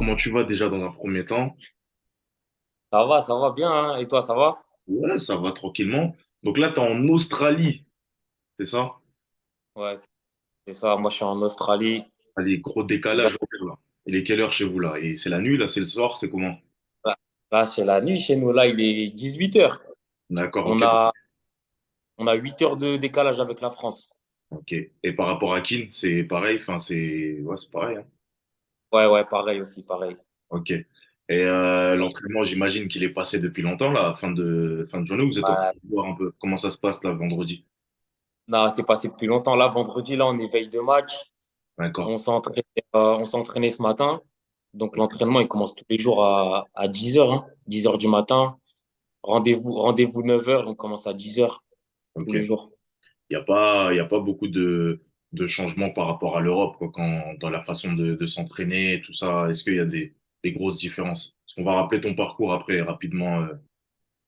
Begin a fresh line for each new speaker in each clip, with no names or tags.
comment tu vas déjà dans un premier temps?
Ça va bien, hein. Et toi, ça va?
Ouais, ça va tranquillement. Donc là, tu es en Australie, c'est ça?
Ouais, c'est ça. Moi, je suis en Australie.
Allez, gros décalage
Exact.
horaire, là. Il est quelle heure chez vous là? Et c'est la nuit, là, c'est le soir, c'est comment?
Là, là, c'est la nuit chez nous. Là, il est 18 heures.
D'accord,
On
ok.
a, on a 8 heures de décalage avec la France.
Ok. Et par rapport à Kin, c'est pareil, enfin, c'est ouais, c'est pareil, hein.
Ouais, ouais, pareil aussi, pareil.
Ok. Et l'entraînement, j'imagine qu'il est passé depuis longtemps, là, fin de journée, vous êtes en train
Ouais.
de voir un peu comment ça se passe là, vendredi.
Non, c'est passé depuis longtemps. Là, vendredi, là, on est veille de match.
D'accord.
On s'est entraîné ce matin. Donc, l'entraînement, il commence tous les jours à 10 heures, hein. 10 heures du matin. Rendez-vous 9 heures. On commence à 10 heures tous
Ok.
les jours.
Il y a pas beaucoup de changements par rapport à l'Europe, quoi, dans la façon de s'entraîner, tout ça. Est-ce qu'il y a des grosses différences? Parce qu'on va rappeler ton parcours après, rapidement,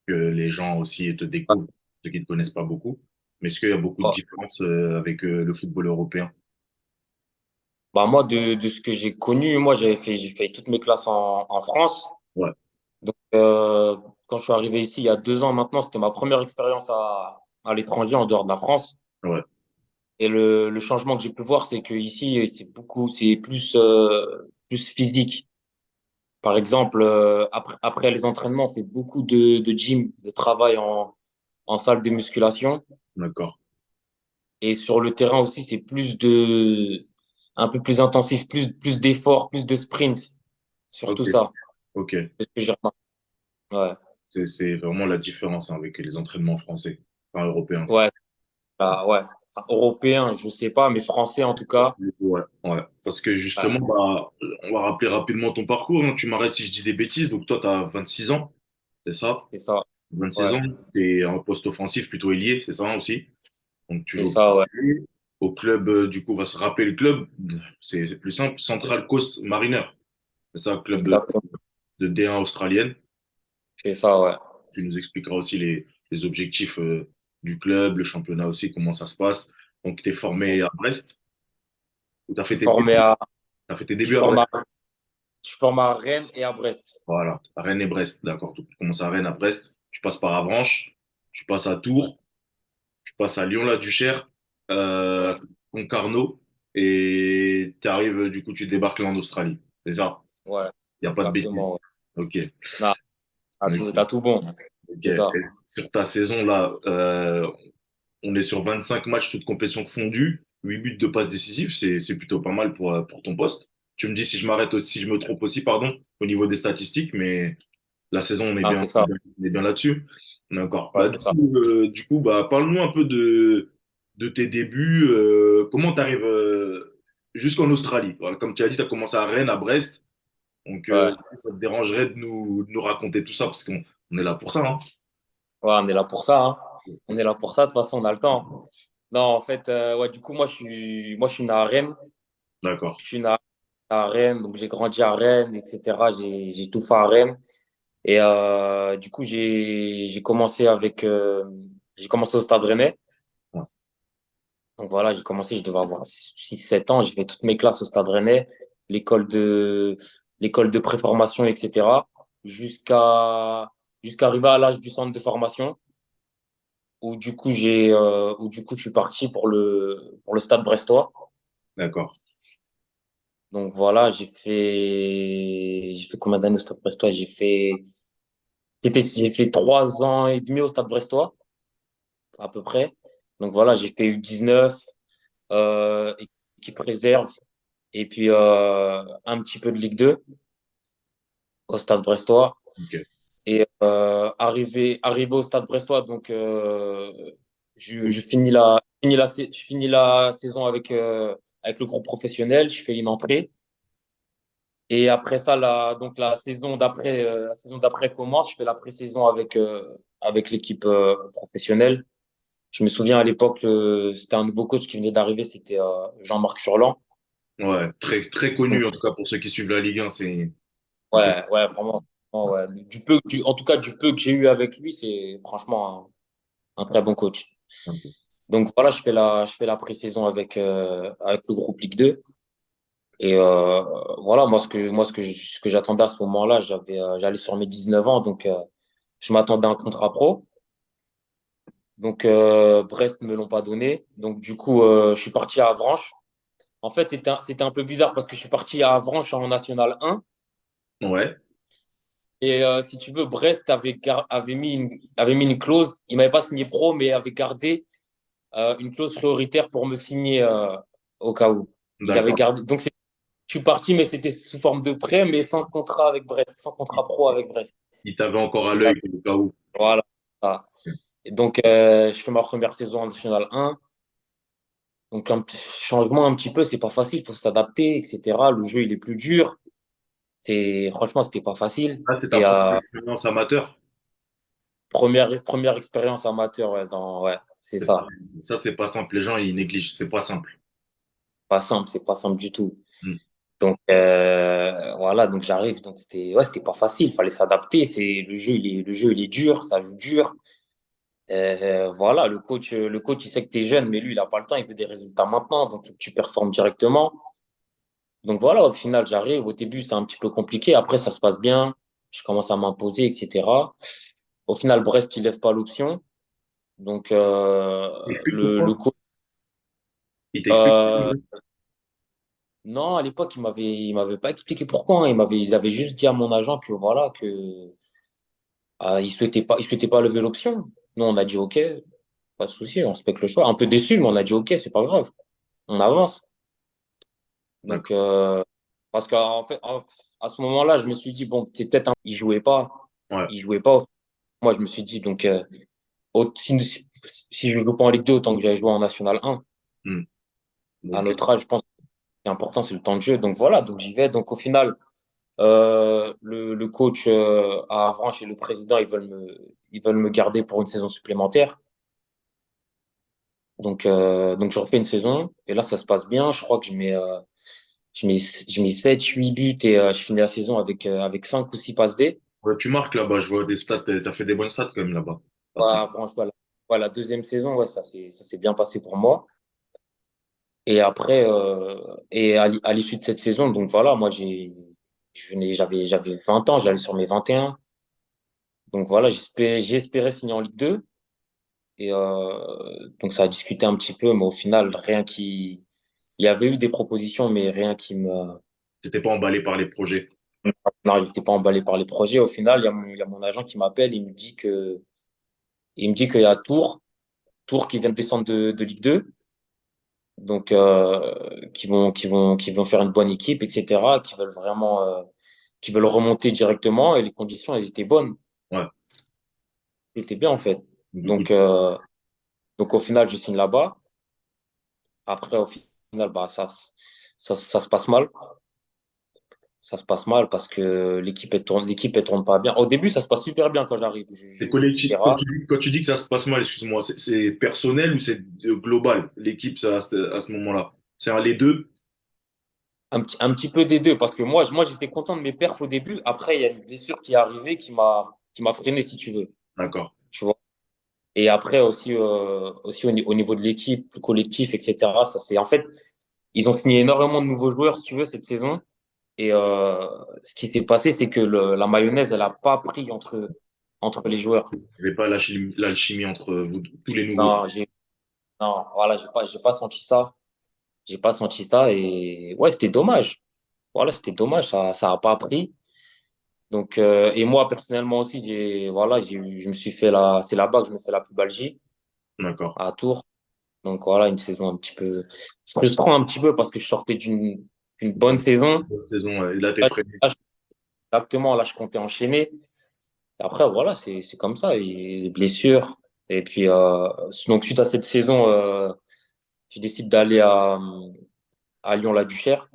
que les gens aussi te découvrent, ceux qui ne te connaissent pas beaucoup. Mais est-ce qu'il y a beaucoup de différences, avec, le football européen?
Bah moi, de ce que j'ai connu, moi, j'ai fait toutes mes classes en France.
Ouais,
Donc, quand je suis arrivé ici il y a 2 ans maintenant, c'était ma première expérience à l'étranger en dehors de la France.
ouais,
Et le changement que j'ai pu voir, c'est que ici, c'est plus physique. Par exemple, après les entraînements, on fait beaucoup de gym, de travail en salle de musculation.
d'accord.
Et sur le terrain aussi, un peu plus intensif, plus d'efforts, plus de sprint.
Ok,
Surtout ça.
ok.
C'est ce que j'ai remarqué. Ouais.
C'est vraiment la différence, hein, avec les entraînements français, enfin européens, quoi.
Ouais. Ouais. Enfin, européen, je sais pas, mais français en tout cas.
Ouais, ouais. Parce que
Ouais.
justement, bah, on va rappeler rapidement ton parcours, hein. Tu m'arrêtes si je dis des bêtises. Donc toi, tu as 26 ans, c'est ça?
C'est ça.
26
Ouais.
ans, tu es un poste offensif plutôt ailier, c'est ça aussi? Donc tu
C'est
joues
ça, ouais.
au club, du coup, on va se rappeler le club, c'est plus simple, Central Coast Mariner. C'est ça, club
Exactement.
de D1 australienne.
C'est ça, ouais.
Tu nous expliqueras aussi les objectifs, du club, le championnat aussi, comment ça se passe. Donc tu es formé à Brest, ou tu as
Je
fait
suis
tes
formé
débuts,
à,
t'as fait tes
je suis
débuts à
formé
Brest.
à, je suis formé à Rennes et à Brest.
Voilà, Rennes et Brest, d'accord. Donc, tu commences à Rennes, à Brest, tu passes par Avranches, tu passes à Tours, tu passes à Lyon-la-Duchère,
Ouais.
Concarneau, et tu arrives, du coup, tu débarques là en Australie. C'est ça?
Ouais.
Il n'y a pas de bêtises.
Exactement, ouais.
Ok.
Non,
Ok.
t'as tout bon.
Ok.
C'est
Et
ça.
sur ta saison là, on est sur 25 matchs, toutes compétitions confondues, 8 buts de passes décisives, c'est plutôt pas mal pour ton poste. Tu me dis si je m'arrête aussi, si je me trompe aussi, pardon, au niveau des statistiques, mais la saison, on est
Ah,
bien,
c'est ça.
on est bien là-dessus. D'accord.
Ouais, c'est ça.
Du coup, bah, parle-nous un peu de tes débuts. Comment tu arrives, jusqu'en Australie? Voilà, comme tu as dit, tu as commencé à Rennes, à Brest. Donc,
Ouais.
ça te dérangerait de nous raconter tout ça parce qu'on est là pour ça, hein.
Ouais, on est là pour ça, hein. On est là pour ça. De toute façon, on a le temps. Non, en fait, ouais, du coup, moi, je suis né à Rennes.
D'accord.
Je suis né à Rennes, donc j'ai grandi à Rennes, etc. J'ai tout fait à Rennes. Et du coup, j'ai commencé au Stade Rennais.
Ouais.
Donc voilà, je devais avoir 6 7 ans. J'ai fait toutes mes classes au Stade Rennais, l'école de, l'école de préformation, etc. Jusqu'à, jusqu'à arriver à l'âge du centre de formation, où du coup, je suis parti pour le Stade Brestois.
D'accord.
Donc voilà, j'ai fait combien d'années au Stade Brestois? J'ai fait 3 ans et demi au Stade Brestois, à peu près. Donc voilà, j'ai fait U19, euh, équipe réserve, et puis un petit peu de Ligue 2 au Stade Brestois.
Ok.
Et arrivé au Stade Brestois, donc je finis la saison avec le groupe professionnel, je fais une entrée. Et après ça, donc la saison d'après commence. Je fais la pré-saison avec l'équipe professionnelle. Je me souviens à l'époque, c'était un nouveau coach qui venait d'arriver, c'était Jean-Marc Furlan.
Ouais, très, très connu
Donc,
en tout cas pour ceux qui suivent la Ligue 1, c'est un peu.
ouais, ouais, vraiment. Vraiment, ouais. En tout cas, du peu que j'ai eu avec lui, c'est franchement un très bon coach. Donc voilà, je fais la pré-saison avec le groupe Ligue 2. Et voilà, ce que j'attendais à ce moment-là, j'allais sur mes 19 ans, donc je m'attendais à un contrat pro. Donc Brest me l'ont pas donné. Donc du coup, je suis parti à Avranches. En fait, c'était un peu bizarre parce que je suis parti à Avranches en National 1.
Ouais,
Et si tu veux, Brest avait mis une clause. Il m'avait pas signé pro, mais avait gardé une clause prioritaire pour me signer au cas où. Ils avaient
d'accord.
gardé. Donc je suis parti, mais c'était sous forme de prêt, mais sans contrat avec Brest, sans contrat pro avec Brest.
Il t'avait encore à
Ils
l'œil
avaient-
au cas où.
Voilà. Ah. Et donc, je fais ma première saison en National 1. Donc, un petit changement un petit peu, c'est pas facile, il faut s'adapter, etc. Le jeu, il est plus dur. Franchement, c'était pas facile.
Ah, c'est ta
Et
première expérience amateur.
première expérience amateur, ouais, c'est
C'est pas-
ça.
Ça, c'est pas simple. Les gens, ils négligent. C'est pas simple.
Pas simple, c'est pas simple du tout.
Hmm.
Donc, voilà, donc j'arrive. Donc, c'était pas facile, il fallait s'adapter. Le jeu, il est dur, ça joue dur. Voilà, le coach, il sait que tu es jeune, mais lui, il n'a pas le temps, il veut des résultats maintenant, donc il faut que tu performes directement. Donc voilà, au final, j'arrive. Au début, c'est un petit peu compliqué. Après, ça se passe bien. Je commence à m'imposer, etc. Au final, Brest, il lève pas l'option. Donc,
Explique
le
pourquoi.
coach,
Il t'explique.
euh, non, à l'époque, il m'avait pas expliqué pourquoi, hein. Ils avaient juste dit à mon agent que voilà, que il souhaitait pas lever l'option. Nous, on a dit OK, pas de souci, on respecte le choix. Un peu déçu, mais on a dit OK, c'est pas grave. On avance. Donc,
D'accord.
parce qu'en fait, à ce moment-là, je me suis dit, bon, c'est peut-être il jouait pas.
Ouais.
Il jouait pas. Moi, je me suis dit, donc, si je ne joue pas en Ligue 2, autant que j'aille jouer en National 1.
Hmm.
À
Donc,
notre âge, je pense que c'est important, c'est le temps de jeu. Donc, voilà, donc j'y vais. Donc, au final, le coach à Avranches et le président, ils veulent me garder pour une saison supplémentaire. Donc je refais une saison. Et là, ça se passe bien. Je crois que je mets 7 8 buts et je finis la saison avec 5 ou 6 passes D.
ouais, tu marques là-bas. Je vois des stats. T'as fait des bonnes stats quand même là-bas. Ah,
Bah, franchement, la deuxième saison, ouais, ça s'est bien passé pour moi. Et après, à l'issue de cette saison, donc voilà, j'avais 20 ans, j'allais sur mes 21. Donc voilà, j'ai espéré signer en Ligue 2. Et donc ça a discuté un petit peu, mais au final, il y avait eu des propositions, mais rien qui me,
t'étais pas emballé par les projets.
non, il n'était pas emballé par les projets. Au final, il y a mon agent qui m'appelle, il me dit qu'il y a Tours qui vient de descendre de Ligue 2. Donc, qui vont faire une bonne équipe, etc., qui veulent remonter directement et les conditions, elles étaient bonnes.
Ouais.
Elles étaient bien, en fait.
Du coup,
Donc, au final, je signe là-bas. Après, au final, bah, ça se passe mal. Ça se passe mal parce que l'équipe, elle tourne pas bien. Au début, ça se passe super bien quand j'arrive. Je
c'est
joue,
collectif.
etc.
Quand tu dis que ça se passe mal, excuse-moi, c'est personnel ou c'est global, l'équipe, ça, à ce moment-là? C'est un les deux?
Un petit peu des deux parce que moi j'étais content de mes perfs au début. Après, il y a une blessure qui est arrivée qui m'a freiné, si tu veux.
D'accord.
Tu vois. Et après aussi, au niveau de l'équipe, le collectif, etc. En fait, ils ont signé énormément de nouveaux joueurs, si tu veux, cette saison. Et ce qui s'est passé, c'est que la mayonnaise, elle a pas pris entre les joueurs.
Il n'y avait pas l'alchimie entre vous, tous les nouveaux.
Non, non, voilà, j'ai pas senti ça. J'ai pas senti ça et ouais, c'était dommage. Voilà, c'était dommage, ça a pas pris. Donc, et moi, personnellement aussi, je me suis fait c'est là-bas que je me fais la pubalgie,
D'accord.
à Tours. Donc voilà, une saison un petit peu frustrant un petit peu parce que je sortais d'une bonne saison.
Bonne saison, là, t'es
Là,
freiné.
exactement, là, je comptais enchaîner. Et après, voilà, c'est comme ça, et les blessures. Et puis, donc, suite à cette saison, je décide d'aller à Lyon-la-Duchère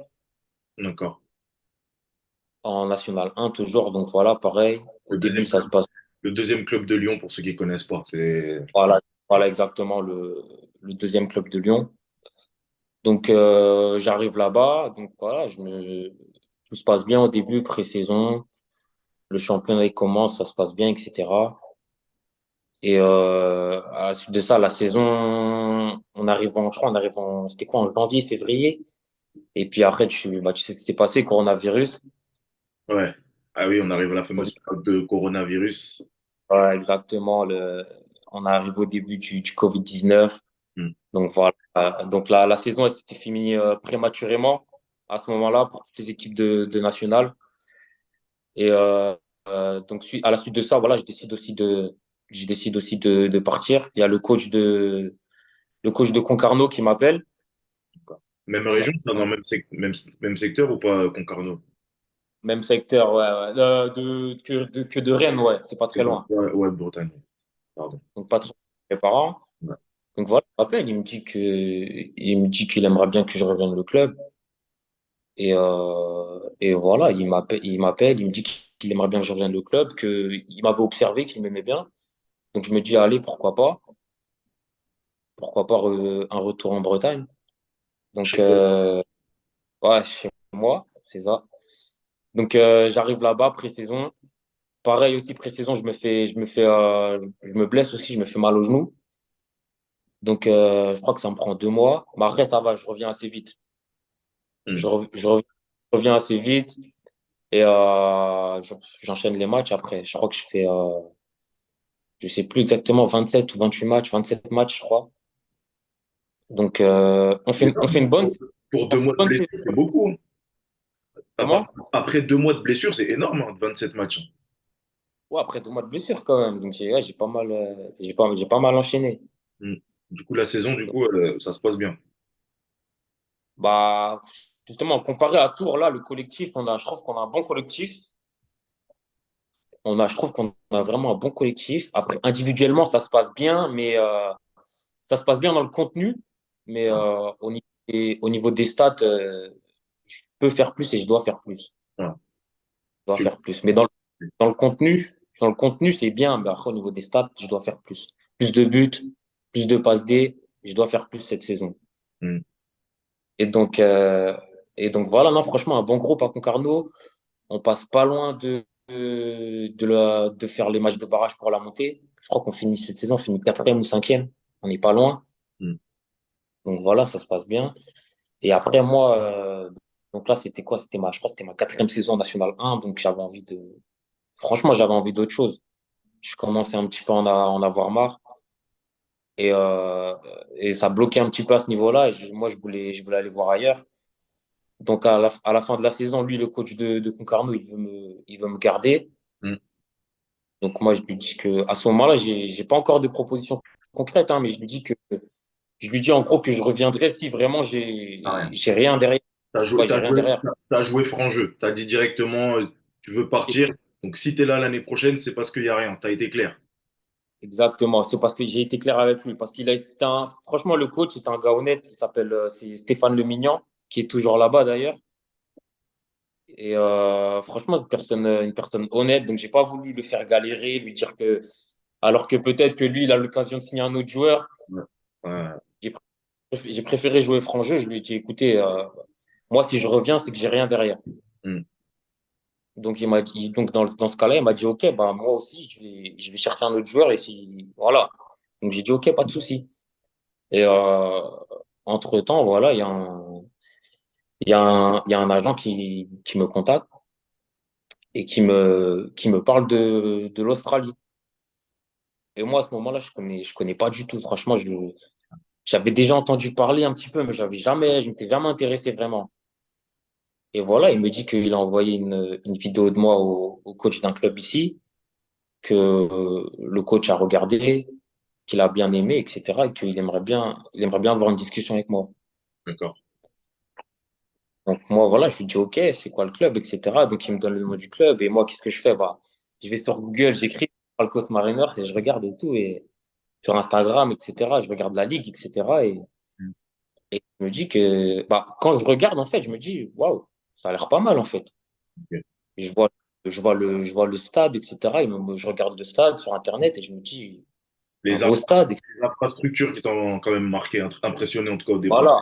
D'accord.
en National 1 toujours. Donc voilà, pareil. Au
Le
début,
deuxième
ça se
club,
passe.
le deuxième club de Lyon, pour ceux qui connaissent pas, c'est
Voilà, voilà exactement le deuxième club de Lyon. Donc, j'arrive là-bas. Donc, voilà, tout se passe bien au début, pré-saison. Le championnat il commence, ça se passe bien, etc. Et à la suite de ça, la saison, je crois, c'était quoi, en janvier, février? Et puis après, tu sais ce qui s'est passé, coronavirus.
Ouais. Ah oui, on arrive à la fameuse période de coronavirus.
Ouais, exactement. On arrive au début du Covid-19.
Hmm.
Donc voilà. Donc la saison, elle s'était finie prématurément à ce moment-là pour toutes les équipes de nationales. Et donc à la suite de ça, voilà, je décide aussi de partir. Il y a le coach de Concarneau qui m'appelle.
Même région, c'est dans le même secteur ou pas, Concarneau?
Même secteur, ouais, ouais. Que de Rennes, ouais, c'est pas très loin.
Ouais, ouais, de Bretagne. Pardon.
Donc pas très loin de mes parents.
Ouais.
Donc voilà, il m'appelle, il me dit qu'il aimerait bien que je revienne le club. Et voilà, il me dit qu'il aimerait bien que je revienne le club, qu'il m'avait observé, qu'il m'aimait bien. Donc je me dis, allez, pourquoi pas un retour en Bretagne. Donc
Chez toi.
ouais, chez moi, c'est ça. Donc j'arrive là-bas pré-saison. Pareil aussi pré-saison, je me blesse aussi, je me fais mal au genou. Donc je crois que ça me prend 2 mois. Mais après ça va, je reviens assez vite.
Hmm.
Je reviens assez vite et j'enchaîne les matchs. Après, je crois que je fais, je sais plus exactement 27 ou 28 matchs, 27 matchs, je crois. Donc on fait une
Pour 2 mois de
bonne saison.
blessure, c'est beaucoup, hein.
Comment?
Après 2 mois de blessure, c'est énorme, hein, 27 matchs.
Ouais, après 2 mois de blessure quand même. Donc j'ai pas mal, j'ai pas mal enchaîné.
Hmm. Du coup, la saison, ça se passe bien.
Bah, justement, comparé à Tours, là, le collectif, je trouve qu'on a un bon collectif. Je trouve qu'on a vraiment un bon collectif. Après, individuellement, ça se passe bien, mais ça se passe bien dans le contenu. Mais au niveau des stats, je peux faire plus et je dois faire plus.
Voilà.
Je dois
Tu-
faire plus. Mais dans le contenu, c'est bien. Mais après, au niveau des stats, je dois faire plus. Plus de buts, plus de passes D. Je dois faire plus cette saison.
Hmm.
Et donc, euh, et donc voilà, non, franchement, un bon groupe à Concarneau. On passe pas loin de faire les matchs de barrage pour la montée. Je crois qu'on finit cette saison, on finit quatrième ou cinquième. On n'est pas loin.
Hmm.
Donc voilà, ça se passe bien. Et après, moi, donc là, c'était quoi? Je crois que c'était ma quatrième saison en National 1. Donc franchement, j'avais envie d'autre chose. Je commençais un petit peu à en avoir marre. Et, euh, et ça bloquait un petit peu à ce niveau-là. Et moi, je voulais aller voir ailleurs. Donc à la fin de la saison, lui, le coach de Concarneau, il veut me garder.
Hmm.
Donc moi, je lui dis que à ce moment-là, j'ai pas encore de propositions concrètes, hein, mais je lui dis en gros que je reviendrai si vraiment
Ah, rien.
j'ai rien derrière. Ouais, j'ai rien derrière.
T'as joué franc jeu. T'as dit directement, tu veux partir. Donc, si t'es là l'année prochaine, c'est parce qu'il y a rien. T'as été clair.
Exactement. C'est parce que j'ai été clair avec lui. Parce franchement, le coach, c'est un gars honnête. C'est Stéphane Lemignan, qui est toujours là-bas d'ailleurs. Et franchement, une personne honnête. Donc, j'ai pas voulu le faire galérer, lui dire que, alors que peut-être que lui, il a l'occasion de signer un autre joueur.
Ouais. Ouais.
J'ai j'ai préféré jouer franc jeu. Je lui ai dit, écoutez, moi, si je reviens, c'est que j'ai rien derrière.
Hmm.
Donc, donc dans ce cas-là, il m'a dit, OK, bah, moi aussi, je vais chercher un autre joueur. Et si, voilà. Donc, j'ai dit, OK, pas de souci. Et entre-temps, voilà, il y a un agent qui me contacte et qui me parle de l'Australie. Et moi, à ce moment-là, je connais pas du tout. Franchement, j'avais déjà entendu parler un petit peu, mais je m'étais jamais intéressé vraiment. Et voilà, il me dit qu'il a envoyé une vidéo de moi au coach d'un club ici, que le coach a regardé, qu'il a bien aimé, etc. Et il aimerait bien avoir une discussion avec moi.
D'accord.
Donc moi, voilà, je lui dis, OK, c'est quoi le club, etc. Donc il me donne le nom du club. Et moi, qu'est-ce que je fais? Bah, je vais sur Google, j'écris Falcos Mariners et je regarde et tout. Et sur Instagram, etc. Je regarde la ligue, etc.
Hmm.
Et je me dis que, bah, quand je regarde, en fait, je me dis, waouh, ça a l'air pas mal, en fait.
Ok.
Je vois, je vois le stade, etc. Je regarde le stade sur Internet et je me dis, un
Les,
beau
infra-
stade, etc.
les infrastructures qui t'ont quand même marqué, impressionné en tout cas au départ.
Voilà,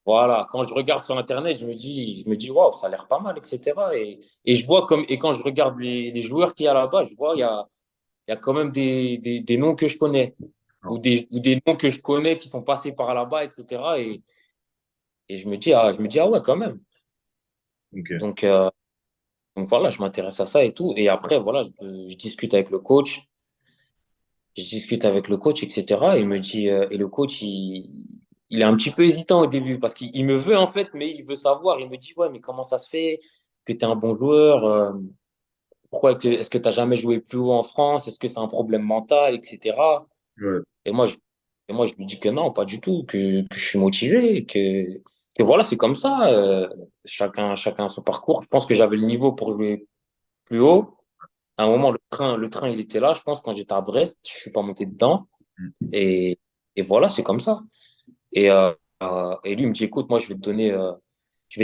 voilà. Quand je regarde sur Internet, je me dis, waouh, ça a l'air pas mal, etc. Et je vois et quand je regarde les joueurs qu'il y a là-bas, je vois, il y a quand même des noms que je connais
Non.
ou des noms que je connais qui sont passés par là-bas, etc. Et je me dis, ah ouais, quand même.
Ok.
Donc, euh, donc voilà, je m'intéresse à ça et tout. Et après, voilà, je discute avec le coach. Je discute avec le coach, etc. Et il me dit, et le coach, il est un petit peu hésitant au début parce qu'il me veut en fait, mais il veut savoir. Il me dit, ouais, mais comment ça se fait que tu es un bon joueur? Est-ce que tu n'as jamais joué plus haut en France? Est-ce que c'est un problème mental, etc.
Ouais.
Et moi, je, et moi, je lui dis que non, pas du tout, que je suis motivé, que voilà, c'est comme ça. Chacun son parcours. Je pense que j'avais le niveau pour jouer plus haut. À un moment, le train, il était là. Je pense quand j'étais à Brest, je suis pas monté dedans.
Mm.
Et, et voilà, c'est comme ça. Et lui, il me dit, écoute, moi, je vais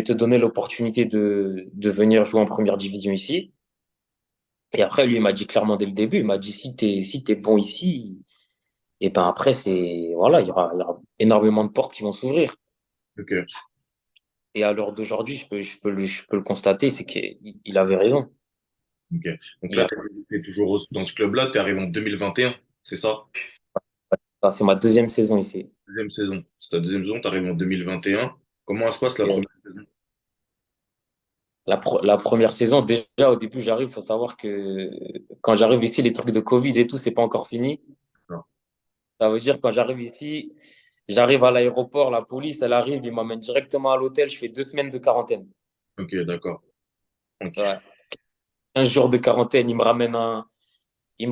te donner l'opportunité de venir jouer en première division ici. Et après, lui, il m'a dit clairement dès le début, il m'a dit, si t'es bon ici, et ben après, voilà, il y aura énormément de portes qui vont s'ouvrir.
Ok.
Et à l'heure d'aujourd'hui, je peux le constater, c'est qu'il il avait raison.
Ok. Donc
Il
là,
a,
tu es toujours dans ce club-là, tu es arrivé en 2021, c'est ça?
c'est ma deuxième saison ici.
Deuxième saison. C'est ta deuxième saison, tu arrives en 2021. Comment ça se passe la
Yes.
première saison?
La première saison, déjà au début, j'arrive, il faut savoir que quand j'arrive ici, les trucs de Covid et tout, c'est pas encore fini.
Non.
Ça veut dire quand j'arrive ici, j'arrive à l'aéroport, la police, elle arrive, il m'amène directement à l'hôtel, je fais 2 semaines de quarantaine.
Ok, d'accord. Ok.
Ouais. 15 jours de quarantaine, il me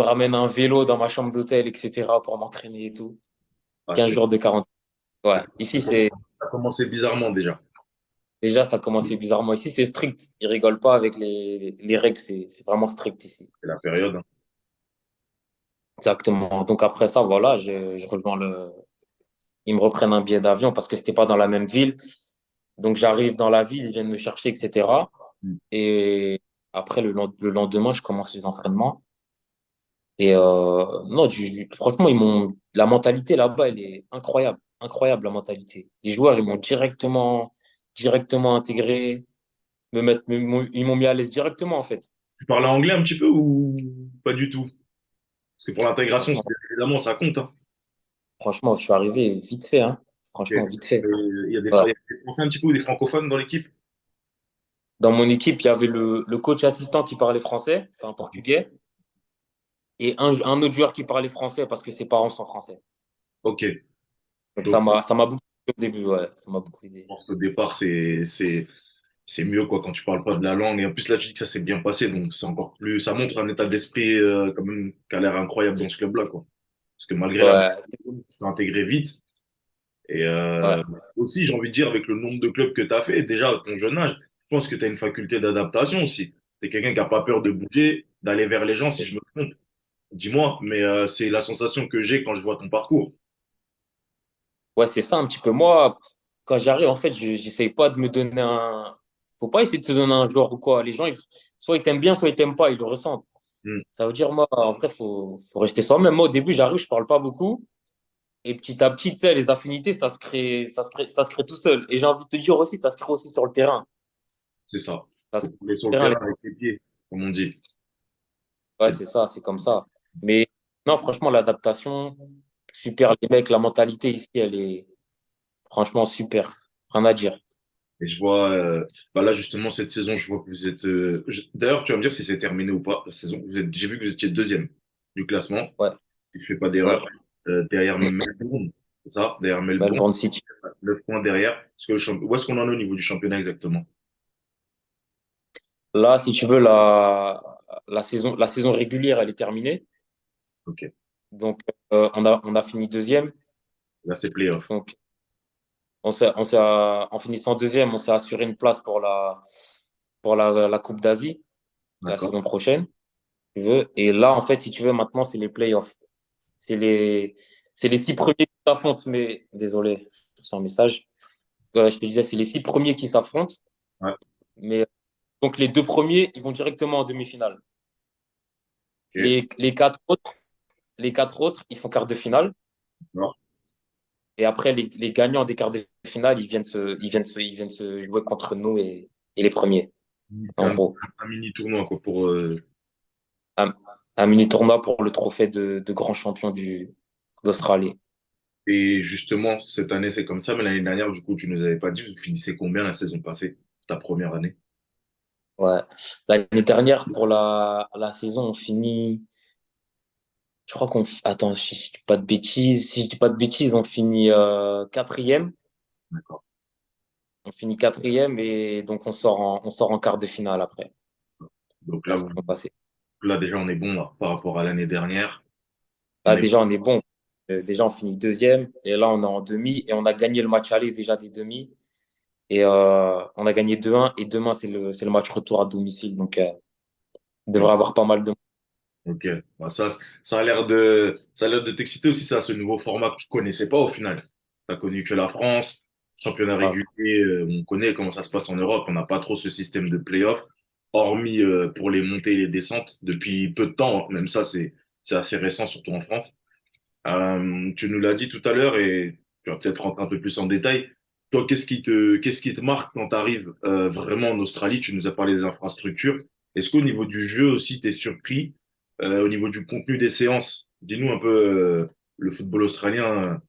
ramène un vélo dans ma chambre d'hôtel, etc. pour m'entraîner et tout.
Ah,
15 jours de quarantaine.
ça,
Ouais. Ici, c'est
ça a commencé bizarrement déjà.
déjà, ça a commencé bizarrement. Ici, c'est strict. Ils rigolent pas avec les règles, c'est vraiment strict ici.
C'est la période, hein.
Exactement. Donc après ça, voilà, je rejoins ils me reprennent un billet d'avion parce que c'était pas dans la même ville. Donc j'arrive dans la ville, ils viennent me chercher, etc.
Mm.
Et après, le lendemain, je commence les entraînements. Et non, franchement, la mentalité là-bas, elle est incroyable. Incroyable, la mentalité. Les joueurs, ils m'ont directement intégré, ils m'ont mis à l'aise directement, en fait.
Tu parlais anglais un petit peu ou pas du tout? Parce que pour l'intégration,
Franchement,
évidemment, ça compte, hein.
franchement, je suis arrivé vite fait, hein.
Ok.
Franchement, vite fait.
Il
Ouais.
y a des Français un petit peu ou des francophones dans l'équipe?
Dans mon équipe, il y avait le coach assistant qui parlait français, c'est un Portugais, et un autre joueur qui parlait français parce que ses parents sont français.
Ok.
Donc
Donc,
ça m'a beaucoup aidé au début, ouais. Ça m'a beaucoup
je
aidé.
pense qu'au départ, c'est mieux quoi quand tu parles pas de la langue. Et en plus, là, tu dis que ça s'est bien passé. Donc, c'est encore plus, ça montre un état d'esprit quand même qui a l'air incroyable dans ce club-là, quoi. Parce que malgré la
Ouais,
tu t'es intégré vite. Et
ouais.
aussi, j'ai envie de dire, avec le nombre de clubs que tu as fait, déjà à ton jeune âge, je pense que tu as une faculté d'adaptation aussi. Tu es quelqu'un qui n'a pas peur de bouger, d'aller vers les gens, si je me trompe. Dis-moi, mais c'est la sensation que j'ai quand je vois ton parcours.
Ouais, c'est ça un petit peu. Moi, quand j'arrive, en fait, je j'essaye pas de me donner un. Faut pas essayer de se donner un genre ou quoi. Les gens, soit ils t'aiment bien, soit ils t'aiment pas, ils le ressentent.
Hmm,
Ça veut dire, moi, en vrai, faut rester soi-même. Moi, au début, j'arrive, je parle pas beaucoup. Et petit à petit, tu sais, les affinités, ça se crée tout seul. Et j'ai envie de te dire aussi, ça se crée aussi sur le terrain.
c'est ça.
Ça se
Faut
crée
couler sur
sur
le
le terrain.
terrain avec les pieds, comme on dit.
Ouais,
Et
c'est ça, c'est comme ça. Mais non, franchement, l'adaptation, super. Les mecs, la mentalité ici, elle est franchement super. Rien à dire.
Et je vois, bah là justement, cette saison, je vois que vous êtes. D'ailleurs, tu vas me dire si c'est terminé ou pas, la saison. J'ai vu que vous étiez deuxième du classement.
Ouais,
Si je fais pas
ouais.
d'erreur. Derrière Melbourne, c'est ça? Derrière Melbourne,
Melbourne City.
9 points derrière. Où est-ce qu'on en est au niveau du championnat exactement?
Là, si tu veux, la saison régulière, elle est terminée.
Ok.
Donc, on a fini deuxième.
Là, c'est playoff.
Donc, en finissant deuxième, on s'est assuré une place pour la Coupe d'Asie la
D'accord.
saison prochaine, si tu veux. Et là, en fait, si tu veux, maintenant, c'est les playoffs. C'est les, c'est les 6 premiers qui s'affrontent. Mais, désolé, c'est un message. Je te disais, c'est les 6 premiers qui s'affrontent.
Ouais.
Mais donc, les 2 premiers, ils vont directement en demi-finale.
Ok.
Les 4 autres, ils font quart de finale.
Non.
Et après, les gagnants des quarts de finale, ils viennent se jouer contre nous et les premiers, en
Un,
gros.
un mini tournoi quoi, pour.
Un, un mini tournoi pour le trophée de grand champion d'Australie.
Et justement, cette année, c'est comme ça, mais l'année dernière, du coup, tu nous avais pas dit, vous finissez combien la saison passée, ta première année?
Ouais. L'année dernière, pour la saison, on finit. Je crois qu'on. Attends, si je dis pas de bêtises. Si je dis pas de bêtises, on finit quatrième.
D'accord.
On finit quatrième et donc on sort en quart de finale après,
Donc
la
là,
saison passée.
là, déjà, on est bon là, par rapport à l'année dernière. On
Là,
est
déjà, on est bon. Déjà, on finit deuxième et là, on est en demi et on a gagné le match aller déjà des demi. Et on a gagné 2-1 et demain, c'est le match retour à domicile. Donc, on devrait avoir pas mal de.
Ok, bah, ça a l'air de t'exciter aussi, ça, ce nouveau format que tu connaissais pas au final. Tu as connu que la France, championnat
Grave.
régulier, on connaît comment ça se passe en Europe, on n'a pas trop ce système de play-off, hormis pour les montées et les descentes, depuis peu de temps, hein. Même ça, c'est assez récent, surtout en France. Tu nous l'as dit tout à l'heure et tu vas peut-être rentrer un peu plus en détail. Toi, qu'est-ce qui te marque quand tu arrives vraiment en Australie? Tu nous as parlé des infrastructures. Est-ce qu'au niveau du jeu aussi, tu es surpris au niveau du contenu des séances? Dis-nous un peu le football australien.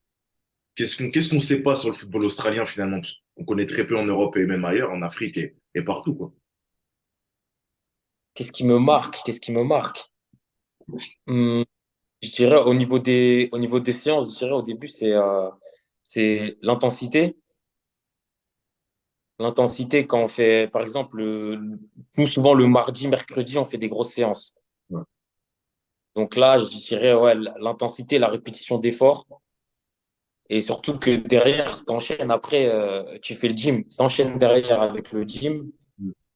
Qu'est-ce qu'on sait pas sur le football australien finalement? Parce qu'on connaît très peu en Europe et même ailleurs, en Afrique et partout, quoi.
Qu'est-ce qui me marque? Qu'est-ce qui me marque? Hum, je dirais au niveau des séances, je dirais au début, c'est l'intensité. L'intensité quand on fait, par exemple, nous, souvent le mardi, mercredi, on fait des grosses séances.
Ouais.
Donc là, je dirais, ouais, l'intensité, la répétition d'efforts. Et surtout que derrière, tu enchaînes après, tu fais le gym. Tu enchaînes derrière avec le gym.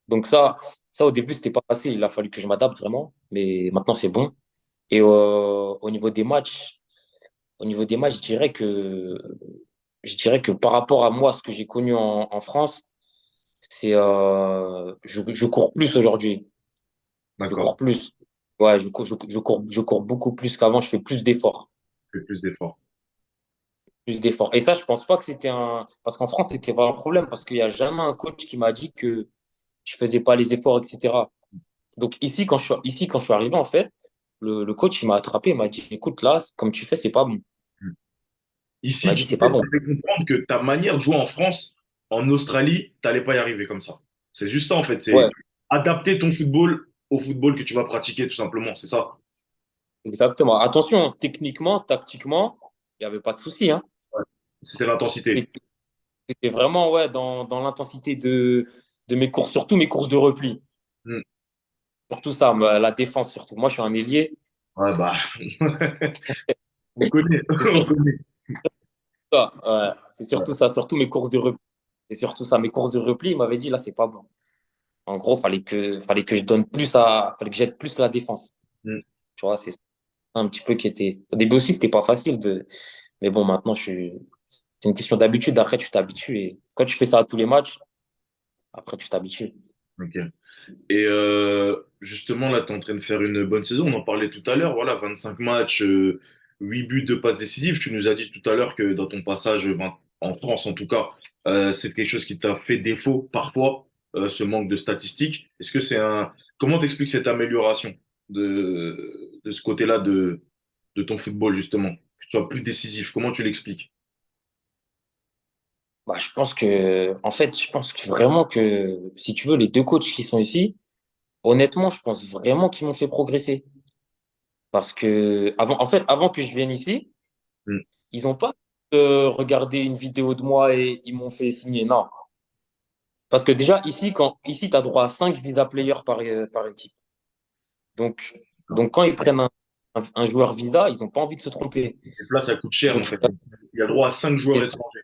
Donc ça au début, c'était pas facile. Il a fallu que je m'adapte vraiment. Mais maintenant, c'est bon. Et au niveau des matchs, je dirais que par rapport à moi, ce que j'ai connu en France, je cours plus aujourd'hui. Je
D'accord,
cours plus. Ouais, je cours beaucoup plus qu'avant. Je fais plus d'efforts.
fais plus d'efforts.
Plus d'efforts. Et ça, je pense pas que c'était un. Parce qu'en France, c'était pas un problème, parce qu'il n'y a jamais un coach qui m'a dit que je faisais pas les efforts, etc. Donc ici, quand je suis arrivé, en fait, le coach, il m'a attrapé, il m'a dit, écoute, là, comme tu fais, c'est pas bon. Il
Ici,
m'a
tu
dit, c'est pas
t'es
bon.
fait comprendre que ta manière de jouer en France, en Australie, t'allais pas y arriver comme ça. C'est juste ça, en fait. C'est
Ouais,
adapter ton football au football que tu vas pratiquer, tout simplement. C'est ça.
exactement. Attention, techniquement, tactiquement, il n'y avait pas de souci, hein.
Ouais. C'était l'intensité.
C'était c'était vraiment, ouais, dans l'intensité de mes courses, surtout mes courses de repli.
Hmm.
Surtout ça, la défense, surtout. Moi, je suis un ailier.
Ouais, bah, on connaît,
C'est
on
surtout
connaît.
ça. Ouais. C'est
Ouais.
surtout ça, surtout mes courses de repli. C'est surtout ça, mes courses de repli, il m'avait dit, là, c'est pas bon. En gros, fallait que je donne fallait que j'aide plus la défense.
Hmm.
Tu vois, c'est un petit peu qui était. Au début aussi, c'était pas facile mais bon, maintenant, c'est une question d'habitude. Après, tu t'habitues et quand tu fais ça à tous les matchs, après, tu t'habitues.
Ok. Et justement, là, tu es en train de faire une bonne saison. On en parlait tout à l'heure. Voilà, 25 matchs, 8 buts, de passes décisives. Tu nous as dit tout à l'heure que dans ton passage en France, en tout cas, c'est quelque chose qui t'a fait défaut parfois, ce manque de statistiques. Est-ce que c'est un... Comment t'expliques cette amélioration de ce côté-là de ton football, justement? Que tu sois plus décisif. Comment tu l'expliques?
Bah, je pense que vraiment que, si tu veux, les deux coachs qui sont ici, honnêtement, je pense vraiment qu'ils m'ont fait progresser. Parce que, avant que je vienne ici,
Hmm.
ils n'ont pas regardé une vidéo de moi et ils m'ont fait signer. Non. Parce que déjà, ici, tu as droit à 5 visa players par équipe. Donc, donc quand ils prennent un joueur visa, ils n'ont pas envie de se tromper.
Et là, ça coûte cher, en
Donc,
fait. Il y a droit à 5 joueurs
c'est
étrangers.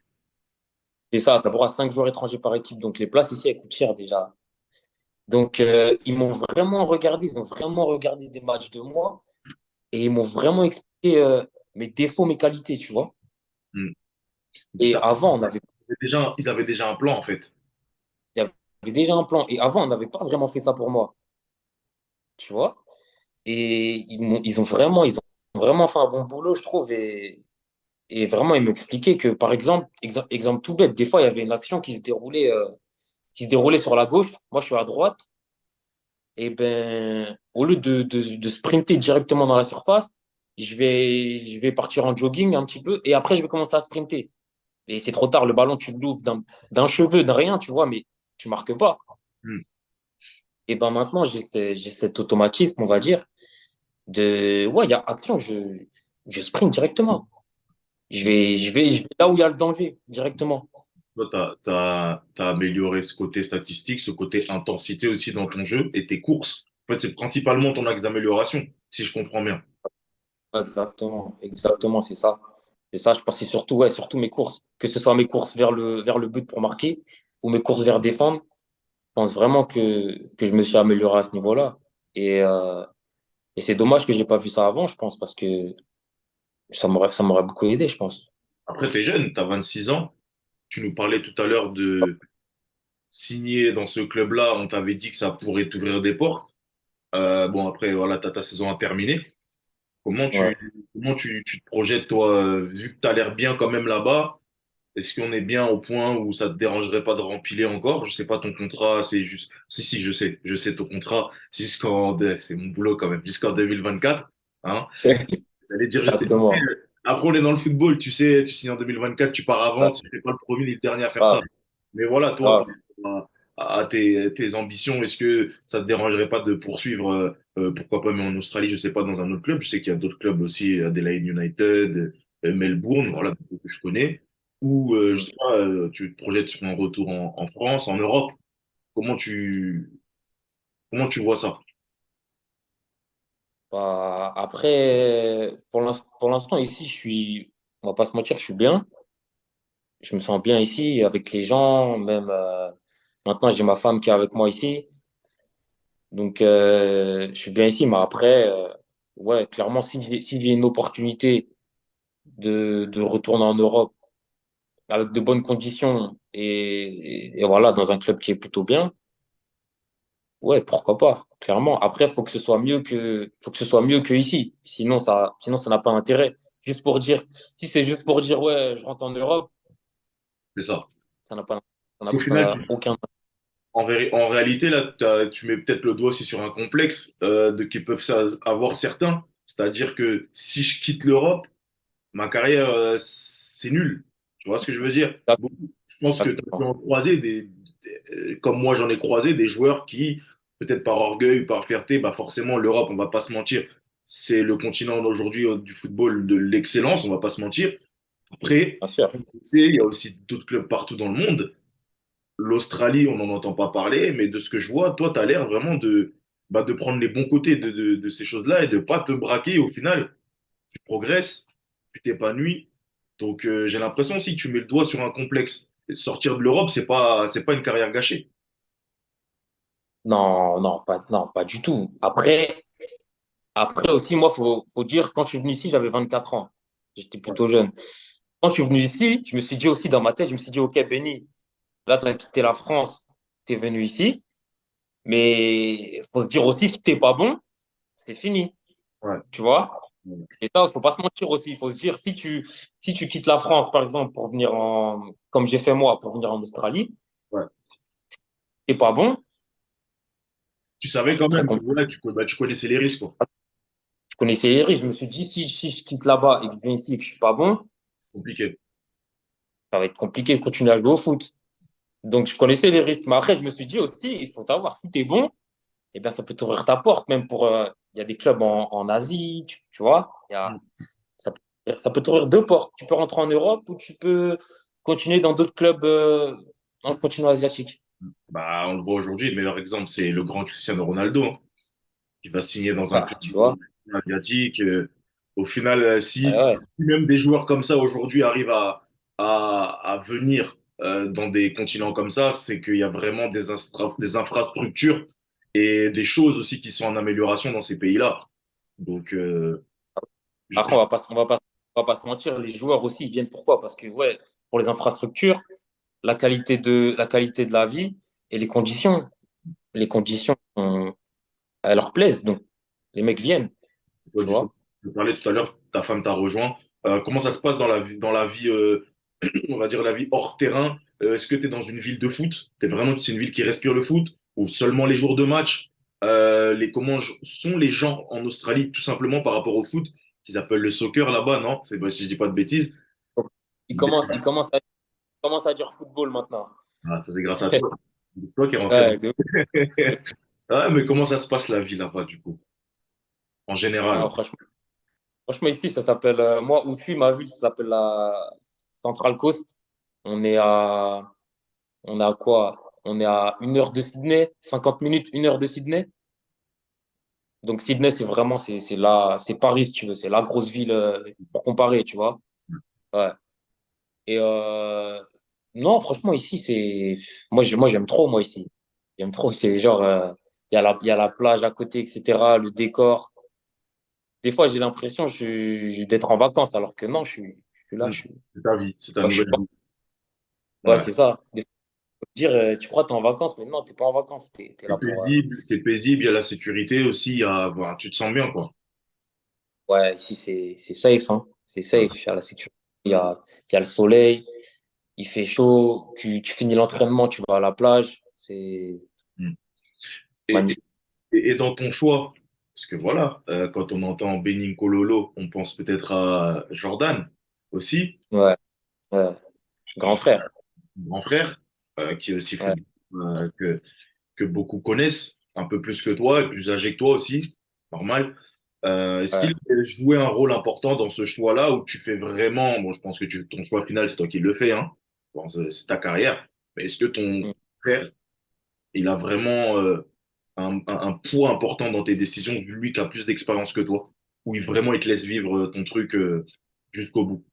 c'est ça, tu as droit à 5 joueurs étrangers par équipe. Donc, les places ici, elles coûtent cher déjà. Donc, ils m'ont vraiment regardé, ils ont vraiment regardé des matchs de moi et ils m'ont vraiment expliqué mes défauts, mes qualités, tu vois.
Hmm.
Et
Ça,
avant,
ils avaient déjà un plan, en fait.
il y avait déjà un plan. Et avant, on n'avait pas vraiment fait ça pour moi, tu vois. Et ils ont vraiment fait un bon boulot, je trouve. Et vraiment, ils m'expliquaient que, par exemple, exemple tout bête, des fois, il y avait une action qui se déroulait sur la gauche. Moi, je suis à droite. Et ben, au lieu de sprinter directement dans la surface, je vais partir en jogging un petit peu et après, je vais commencer à sprinter. Et c'est trop tard, le ballon, tu le loupes d'un cheveu, d'un rien, tu vois, mais tu marques pas.
Hmm.
Et ben maintenant, j'ai cet automatisme, on va dire, ouais, il y a action, je sprint directement. Je vais là où il y a le danger, directement.
Toi, t'as amélioré ce côté statistique, ce côté intensité aussi dans ton jeu et tes courses. En fait, c'est principalement ton axe d'amélioration, si je comprends bien.
Exactement, exactement, c'est ça. C'est ça, je pense que c'est surtout, ouais, surtout mes courses. Que ce soit mes courses vers le but pour marquer ou mes courses vers défendre, je pense vraiment que je me suis amélioré à ce niveau-là. Et, euh, et c'est dommage que je n'ai pas vu ça avant, je pense, parce que ça m'aurait beaucoup aidé, je pense.
Après, tu es jeune, tu as 26 ans. Tu nous parlais tout à l'heure de signer dans ce club-là. On t'avait dit que ça pourrait t'ouvrir des portes. Bon, après, voilà, tu as ta saison à terminer. Comment
Ouais.
tu te projettes, toi, vu que tu as l'air bien quand même là-bas? Est-ce qu'on est bien au point où ça te dérangerait pas de rempiler encore? Je sais pas, ton contrat, c'est juste. Si, si, je sais ton contrat, c'est mon boulot quand même, jusqu'en 2024. Hein? J'allais dire, je sais.
Exactement.
Après, on est dans le football, tu sais, tu signes en 2024, tu pars avant,
Ah,
tu n'es pas le premier ni le dernier à faire ça.
ah,
Mais voilà, toi,
ah.
à tes ambitions, est-ce que ça te dérangerait pas de poursuivre, pourquoi pas, mais en Australie, je sais pas, dans un autre club? Je sais qu'il y a d'autres clubs aussi, Adelaide United, Melbourne, voilà, que je connais. Ou, je sais pas, tu te projettes sur un retour en France, en Europe. Comment tu, comment tu vois ça?
Bah, après, pour l'instant, ici, on va pas se mentir, je suis bien. Je me sens bien ici avec les gens, même maintenant, j'ai ma femme qui est avec moi ici. Donc, je suis bien ici, mais après, ouais, clairement, si j'ai une opportunité de retourner en Europe avec de bonnes conditions et voilà, dans un club qui est plutôt bien, ouais, pourquoi pas, clairement. Après, faut que ce soit mieux que ici. Sinon, ça n'a pas d'intérêt. Juste pour dire, si c'est juste pour dire, ouais, je rentre en Europe,
C'est ça.
ça n'a pas,
Parce qu'au
ça
final,
n'a aucun.
En réalité, là, tu mets peut-être le doigt aussi sur un complexe qui peuvent avoir certains. C'est-à-dire que si je quitte l'Europe, ma carrière, c'est nul. Tu vois ce que je veux dire? Je pense que tu as dû en croiser comme moi j'en ai croisé, des joueurs qui, peut-être par orgueil ou par fierté, bah forcément, l'Europe, on va pas se mentir, c'est le continent d'aujourd'hui du football de l'excellence, on va pas se mentir. Après,
Bien sûr.
tu sais, il y a aussi d'autres clubs partout dans le monde. L'Australie, on n'en entend pas parler, mais de ce que je vois, toi, tu as l'air vraiment de prendre les bons côtés de ces choses-là et de pas te braquer. Au final, tu progresses, tu t'épanouis. Donc, j'ai l'impression aussi que tu mets le doigt sur un complexe. Sortir de l'Europe, c'est pas une carrière gâchée.
Non, pas du tout. Après aussi, moi, faut dire, quand je suis venu ici, j'avais 24 ans. J'étais
Ouais,
plutôt jeune. Quand je suis venu ici, je me suis dit aussi dans ma tête, je me suis dit, OK, Benny, là, tu as quitté la France, tu es venu ici. Mais il faut se dire aussi, si t'es pas bon, c'est fini.
ouais,
Tu vois? Et ça, il faut pas se mentir aussi. Il faut se dire, si tu quittes la France, par exemple, comme j'ai fait moi, pour venir en Australie,
ouais.
t'es pas bon,
Tu
ça
savais
va
quand
être très
même que
compliqué.
voilà, tu connaissais les risques, quoi.
Je connaissais les risques. Je me suis dit, si je quitte là-bas et que je viens ici et que je suis pas bon,
Compliqué.
ça va être compliqué de continuer à jouer au foot. Donc, je connaissais les risques. Mais après, je me suis dit aussi, il faut savoir, si tu es bon, eh bien, ça peut t'ouvrir ta porte, même pour. Il y a des clubs en Asie, tu vois. Ça, ça peut t'ouvrir deux portes. Tu peux rentrer en Europe ou tu peux continuer dans d'autres clubs dans le continent asiatique.
Bah, on le voit aujourd'hui, le meilleur exemple, c'est le grand Cristiano Ronaldo, hein, qui va signer dans un
Bah,
club
tu vois.
asiatique. Au final,
Ouais, ouais.
si même des joueurs comme ça aujourd'hui arrivent à venir dans des continents comme ça, c'est qu'il y a vraiment des infrastructures et des choses aussi qui sont en amélioration dans ces pays-là. Donc, je-
Après,
je-
on va pas se mentir, les joueurs aussi, ils viennent pourquoi? Parce que, ouais, pour les infrastructures, la qualité de la vie et les conditions, elles leur plaisent. Donc, les mecs viennent, tu
justement,
vois.
je parlais tout à l'heure, ta femme t'a rejoint. Comment ça se passe dans la vie on va dire la vie hors terrain? Est-ce que tu es dans une ville de foot? C'est une ville qui respire le foot? Ou seulement les jours de match? Sont les gens en Australie, tout simplement par rapport au foot, qu'ils appellent le soccer là-bas, non? C'est si je dis pas de bêtises.
Il commence à dire football maintenant.
Ah, ça, c'est grâce à toi. C'est toi qui es rentré dans.
Ouais,
Ah, mais comment ça se passe la vie là-bas, du coup, en général?
non, franchement, ici, ça s'appelle, moi, où je suis, ma ville, ça s'appelle la Central Coast. On est à, on est à quoi? On est à 1 heure de Sydney, 50 minutes, 1 heure de Sydney. Donc, Sydney, c'est vraiment, c'est là, c'est Paris, si tu veux, c'est la grosse ville pour comparer, tu vois. Ouais. Et non, franchement, ici, c'est. Moi, j'aime trop, moi, ici. J'aime trop. C'est genre, il y a la plage à côté, etc., le décor. Des fois, j'ai l'impression d'être en vacances, alors que non, je suis là,
Hmm. C'est ta vie, c'est ta
je suis
nouvelle
pas.
vie.
Ouais,
Ouais.
c'est ça. Des fois, on peut dire, tu crois que t'es en vacances, mais non, t'es pas en vacances, t'es là pour.
C'est paisible, il y a la sécurité aussi, voilà, tu te sens bien, quoi.
Ouais, ici, c'est safe, hein. C'est safe. Il y a la sécurité, il y a le soleil, il fait chaud, tu finis l'entraînement, tu vas à la plage. C'est
Hmm. Et,
magnifique.
et dans ton choix, parce que voilà, quand on entend Benin Kololo, on pense peut-être à Jordan aussi,
Ouais, ouais. Grand frère.
mon grand frère, qui est aussi
Ouais,
football, que beaucoup connaissent, un peu plus que toi et plus âgé que toi aussi, normal. Est-ce
ouais.
qu'il a joué un rôle important dans ce choix-là où tu fais vraiment, bon, je pense que ton choix final, c'est toi qui le fais, hein, bon, c'est ta carrière, mais est-ce que ton
Mm.
frère, il a vraiment un poids important dans tes décisions, vu lui qui a plus d'expérience que toi, où vraiment il te laisse vivre ton truc jusqu'au bout?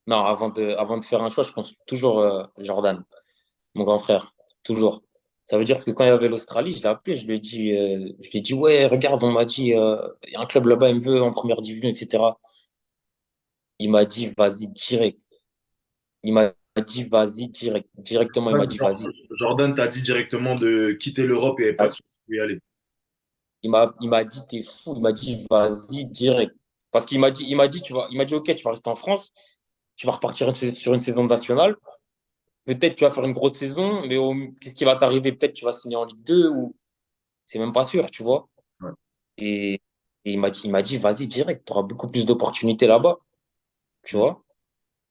Non, avant de faire un choix, je pense toujours Jordan, mon grand frère. Toujours. Ça veut dire que quand il y avait l'Australie, je l'ai appelé, je lui ai dit, ouais, regarde, on m'a dit, il y a un club là-bas, il me veut en première division, etc. Il m'a dit, vas-y, direct. Il m'a dit, vas-y, direct. Directement, il m'a dit, vas-y.
Jordan t'a dit directement de quitter l'Europe et pas de souci, faut y aller.
Il m'a dit, t'es fou. Il m'a dit, vas-y, direct. Parce il m'a dit, ok, tu vas rester en France, tu vas repartir sur une saison nationale. Peut-être tu vas faire une grosse saison, mais qu'est-ce qui va t'arriver? Peut-être tu vas signer en Ligue 2 ou c'est même pas sûr, tu vois.
Ouais.
Et, et il m'a dit, vas-y, direct, tu auras beaucoup plus d'opportunités là-bas, tu vois.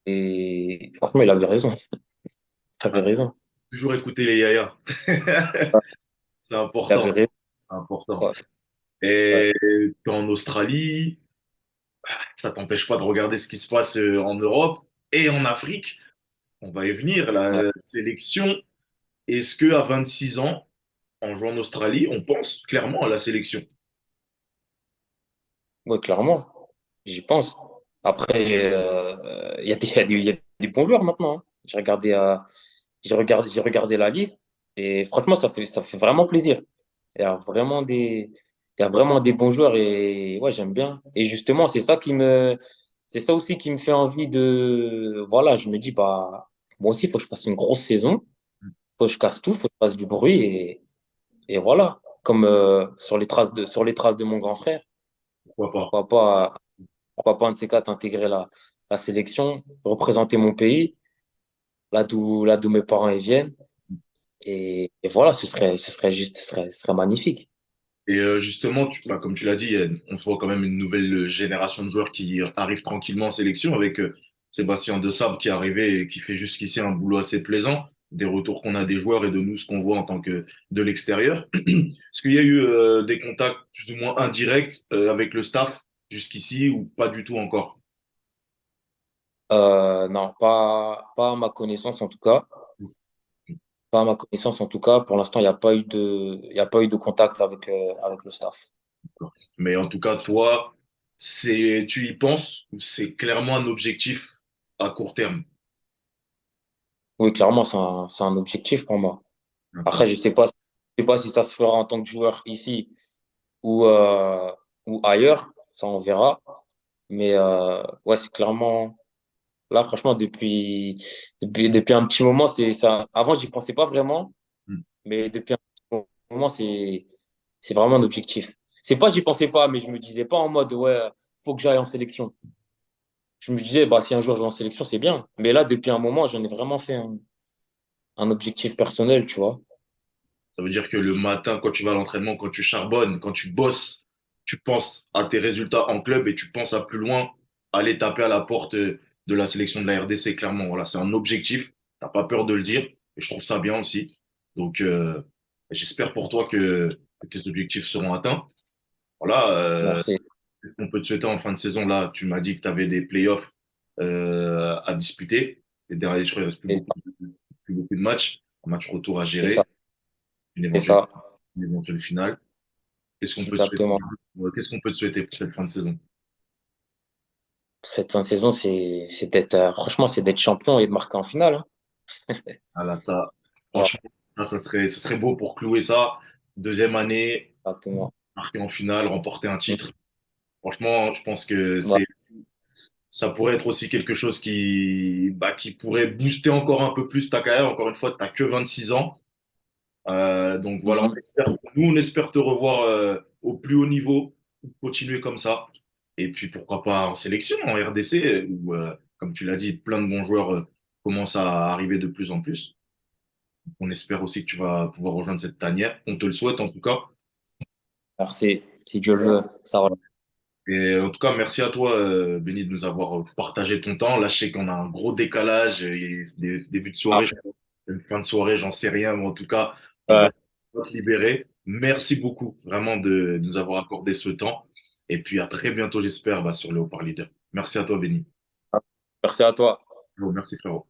Et franchement, il avait raison. Il avait raison.
Toujours écouter les yayas. C'est
Il avait
important.
raison.
C'est important.
Ouais, ouais,
Et t'es en Australie, ça t'empêche pas de regarder ce qui se passe en Europe et en Afrique. On va y venir.
ouais.
La sélection, est-ce que à 26 ans, en jouant en Australie, on pense clairement à la sélection?
Ouais, clairement, j'y pense. Après, il y a des bons joueurs maintenant, hein. J'ai regardé la liste et franchement, ça fait vraiment plaisir. Il y a vraiment il y a vraiment des bons joueurs et ouais, j'aime bien. Et justement, c'est ça aussi qui me fait envie voilà, je me dis, bah, moi aussi, il faut que je fasse une grosse saison. Faut que je casse tout, faut que je fasse du bruit et voilà. Comme sur les traces de mon grand frère.
Pourquoi pas?
Pourquoi pas, pourquoi pas un de ces quatre intégrer la sélection, représenter mon pays, là d'où mes parents ils viennent. Et voilà, ce serait juste, ce serait magnifique.
Et justement, comme tu l'as dit, on se voit quand même une nouvelle génération de joueurs qui arrive tranquillement en sélection avec Sébastien Desabre qui est arrivé et qui fait jusqu'ici un boulot assez plaisant. Des retours qu'on a des joueurs et de nous, ce qu'on voit en tant que de l'extérieur. Est-ce qu'il y a eu des contacts plus ou moins indirects avec le staff jusqu'ici ou pas du tout encore?
Non, pas à ma connaissance en tout cas. Pas à ma connaissance en tout cas. Pour l'instant, il y a pas eu de contact avec le staff.
Mais en tout cas, toi, tu y penses ou c'est clairement un objectif à court terme?
Oui, clairement, c'est un objectif pour moi. Après,
D'accord.
je sais pas si ça se fera en tant que joueur ici ou, euh, ou ailleurs. Ça, on verra. Mais ouais, c'est clairement. Là, franchement, depuis un petit moment, c'est ça. Avant, j'y pensais pas vraiment,
Hmm.
mais depuis un petit moment, c'est vraiment un objectif. C'est pas, j'y pensais pas, mais je me disais pas en mode, ouais, faut que j'aille en sélection. Je me disais, bah, si un jour je vais en sélection, c'est bien. Mais là, depuis un moment, j'en ai vraiment fait un objectif personnel, tu vois.
Ça veut dire que le matin, quand tu vas à l'entraînement, quand tu charbonnes, quand tu bosses, tu penses à tes résultats en club et tu penses à plus loin, aller taper à la porte de la sélection de la RDC, clairement. Voilà, c'est un objectif. T'as pas peur de le dire. Et je trouve ça bien aussi. Donc, j'espère pour toi que tes objectifs seront atteints. Voilà,
Merci.
on peut te souhaiter en fin de saison. Là, tu m'as dit que tu avais des playoffs à disputer. Et derrière, je crois qu'il ne reste
C'est ça.
plus beaucoup de matchs. Un match retour à
C'est ça.
gérer, une
C'est
éventuelle,
ça.
une éventuelle finale. Qu'est-ce qu'on peut te souhaiter,
Exactement.
qu'est-ce qu'on peut te souhaiter pour cette fin de saison?
Cette fin de saison, c'est d'être, franchement, c'est d'être champion et de marquer en finale, hein.
Voilà, ça,
Ouais,
franchement, ça serait beau pour clouer ça. Deuxième année,
exactement.
marquer en finale, remporter un
Mm.
titre. Franchement, je pense que
Ouais.
ça pourrait être aussi quelque chose qui pourrait booster encore un peu plus ta carrière. Encore une fois, tu n'as que 26 ans. Donc voilà,
Mhm.
nous, on espère te revoir au plus haut niveau, continuer comme ça. Et puis pourquoi pas en sélection, en RDC, où, comme tu l'as dit, plein de bons joueurs commencent à arriver de plus en plus. On espère aussi que tu vas pouvoir rejoindre cette tanière. On te le souhaite en tout cas.
Merci. Si Dieu le veut, ça va.
Et en tout cas, merci à toi, Benny, de nous avoir partagé ton temps. Là, je sais qu'on a un gros décalage et c'est début de
Ah,
soirée, une fin de soirée, j'en sais rien, mais en tout cas,
ouais.
on va te libérer. Merci beaucoup, vraiment, de nous avoir accordé ce temps. Et puis, à très bientôt, j'espère, sur le Haut-Parleur Leader. Merci à toi, Benny.
Merci à toi.
Merci, frérot.